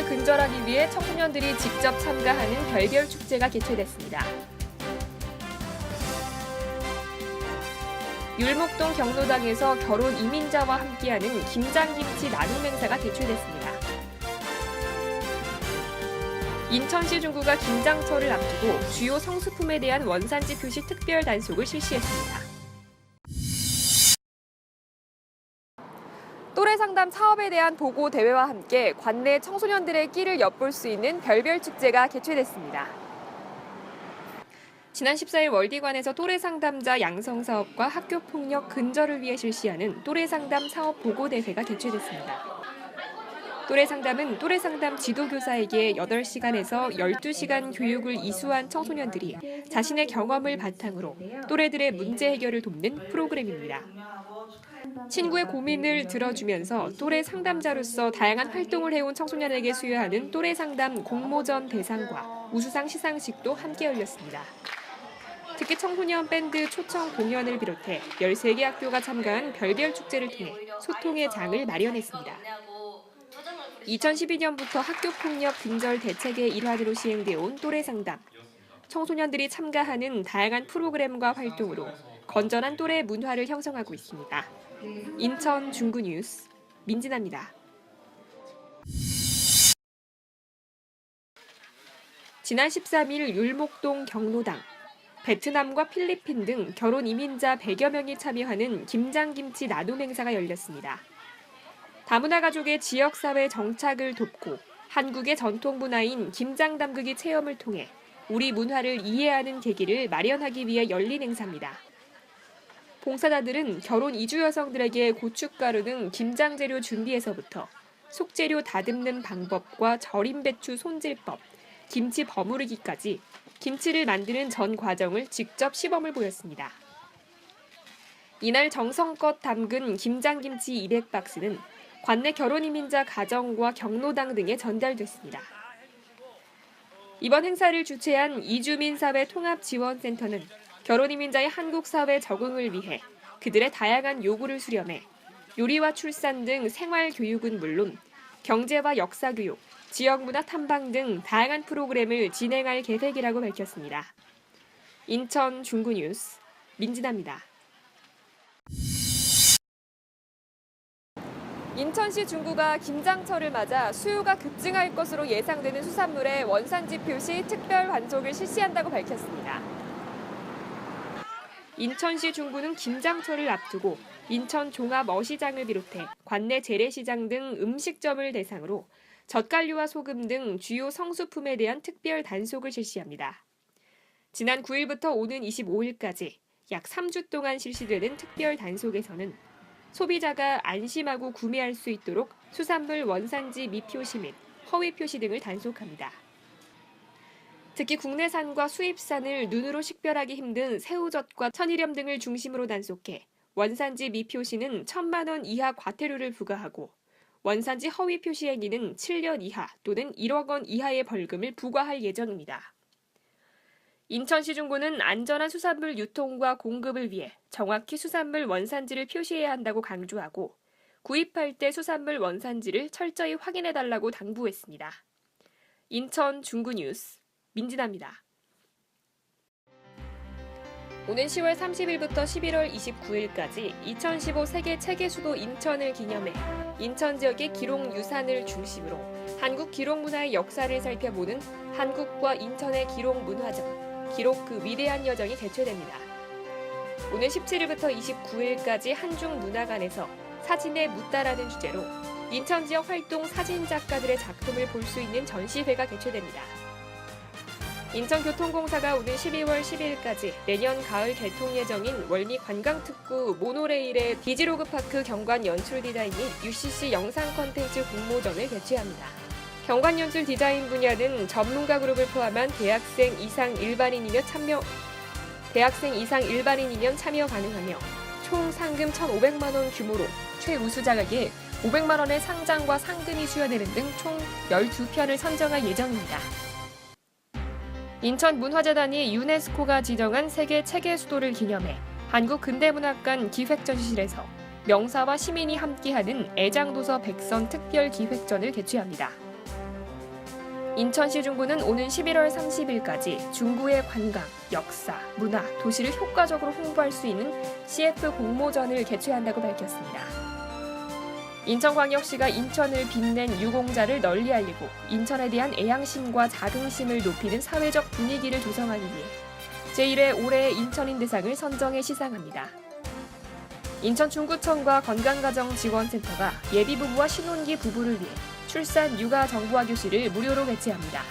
근절하기 위해 청소년들이 직접 참가하는 별별 축제가 개최됐습니다. 율목동 경로당에서 결혼 이민자와 함께하는 김장김치 나눔 행사가 개최됐습니다. 인천시 중구가 김장철을 앞두고 주요 성수품에 대한 원산지 표시 특별 단속을 실시했습니다. 또래상담 사업에 대한 보고 대회와 함께 관내 청소년들의 끼를 엿볼 수 있는 별별 축제가 개최됐습니다. 지난 14일 월디관에서 또래상담자 양성사업과 학교폭력 근절을 위해 실시하는 또래상담 사업 보고 대회가 개최됐습니다. 또래상담은 또래상담 지도교사에게 8시간에서 12시간 교육을 이수한 청소년들이 자신의 경험을 바탕으로 또래들의 문제 해결을 돕는 프로그램입니다. 친구의 고민을 들어주면서 또래 상담자로서 다양한 활동을 해온 청소년에게 수여하는 또래 상담 공모전 대상과 우수상 시상식도 함께 열렸습니다. 특히 청소년 밴드 초청 공연을 비롯해 13개 학교가 참가한 별별 축제를 통해 소통의 장을 마련했습니다. 2012년부터 학교폭력 근절 대책의 일환으로 시행되어 온 또래 상담. 청소년들이 참가하는 다양한 프로그램과 활동으로 건전한 또래 문화를 형성하고 있습니다. 인천 중구 뉴스 민진아입니다. 지난 13일 율목동 경로당, 베트남과 필리핀 등 결혼 이민자 100여 명이 참여하는 김장김치 나눔 행사가 열렸습니다. 다문화 가족의 지역사회 정착을 돕고 한국의 전통 문화인 김장 담그기 체험을 통해 우리 문화를 이해하는 계기를 마련하기 위해 열린 행사입니다. 봉사자들은 결혼 이주 여성들에게 고춧가루 등 김장 재료 준비에서부터 속재료 다듬는 방법과 절임 배추 손질법, 김치 버무리기까지 김치를 만드는 전 과정을 직접 시범을 보였습니다. 이날 정성껏 담근 김장김치 200박스는 관내 결혼 이민자 가정과 경로당 등에 전달됐습니다. 이번 행사를 주최한 이주민사회 통합지원센터는 결혼 이민자의 한국 사회 적응을 위해 그들의 다양한 요구를 수렴해 요리와 출산 등 생활 교육은 물론 경제와 역사 교육, 지역 문화 탐방 등 다양한 프로그램을 진행할 계획이라고 밝혔습니다. 인천 중구 뉴스 민진아입니다. 인천시 중구가 김장철을 맞아 수요가 급증할 것으로 예상되는 수산물의 원산지 표시 특별 환속을 실시한다고 밝혔습니다. 인천시 중구는 김장철을 앞두고 인천 종합 어시장을 비롯해 관내 재래시장 등 음식점을 대상으로 젓갈류와 소금 등 주요 성수품에 대한 특별 단속을 실시합니다. 지난 9일부터 오는 25일까지 약 3주 동안 실시되는 특별 단속에서는 소비자가 안심하고 구매할 수 있도록 수산물 원산지 미표시 및 허위 표시 등을 단속합니다. 특히 국내산과 수입산을 눈으로 식별하기 힘든 새우젓과 천일염 등을 중심으로 단속해 원산지 미표시는 1,000만 원 이하 과태료를 부과하고 원산지 허위 표시 행위는 7년 이하 또는 1억 원 이하의 벌금을 부과할 예정입니다. 인천시 중구는 안전한 수산물 유통과 공급을 위해 정확히 수산물 원산지를 표시해야 한다고 강조하고 구입할 때 수산물 원산지를 철저히 확인해달라고 당부했습니다. 인천 중구 뉴스 민진아입니다. 오는 10월 30일부터 11월 29일까지 2015 세계 책의 수도 인천을 기념해 인천 지역의 기록 유산을 중심으로 한국 기록 문화의 역사를 살펴보는 한국과 인천의 기록 문화전, 기록 그 위대한 여정이 개최됩니다. 오늘 17일부터 29일까지 한중문화관에서 사진에 묻다라는 주제로 인천 지역 활동 사진 작가들의 작품을 볼 수 있는 전시회가 개최됩니다. 인천교통공사가 오는 12월 10일까지 내년 가을 개통 예정인 월미 관광특구 모노레일의 디지로그파크 경관 연출 디자인 및 UCC 영상 콘텐츠 공모전을 개최합니다. 경관 연출 디자인 분야는 전문가 그룹을 포함한 대학생 이상 일반인이면 참여 가능하며 총 상금 1,500만 원 규모로 최우수작에게 500만 원의 상장과 상금이 수여되는 등 총 12편을 선정할 예정입니다. 인천문화재단이 유네스코가 지정한 세계 책의 수도를 기념해 한국근대문학관 기획전시실에서 명사와 시민이 함께하는 애장도서 백선 특별기획전을 개최합니다. 인천시 중구는 오는 11월 30일까지 중구의 관광, 역사, 문화, 도시를 효과적으로 홍보할 수 있는 CF 공모전을 개최한다고 밝혔습니다. 인천광역시가 인천을 빛낸 유공자를 널리 알리고 인천에 대한 애양심과 자긍심을 높이는 사회적 분위기를 조성하기 위해 제1회 올해의 인천인 대상을 선정해 시상합니다. 인천 중구청과 건강가정지원센터가 예비부부와 신혼기 부부를 위해 출산 육아 정보화 교실을 무료로 개최합니다.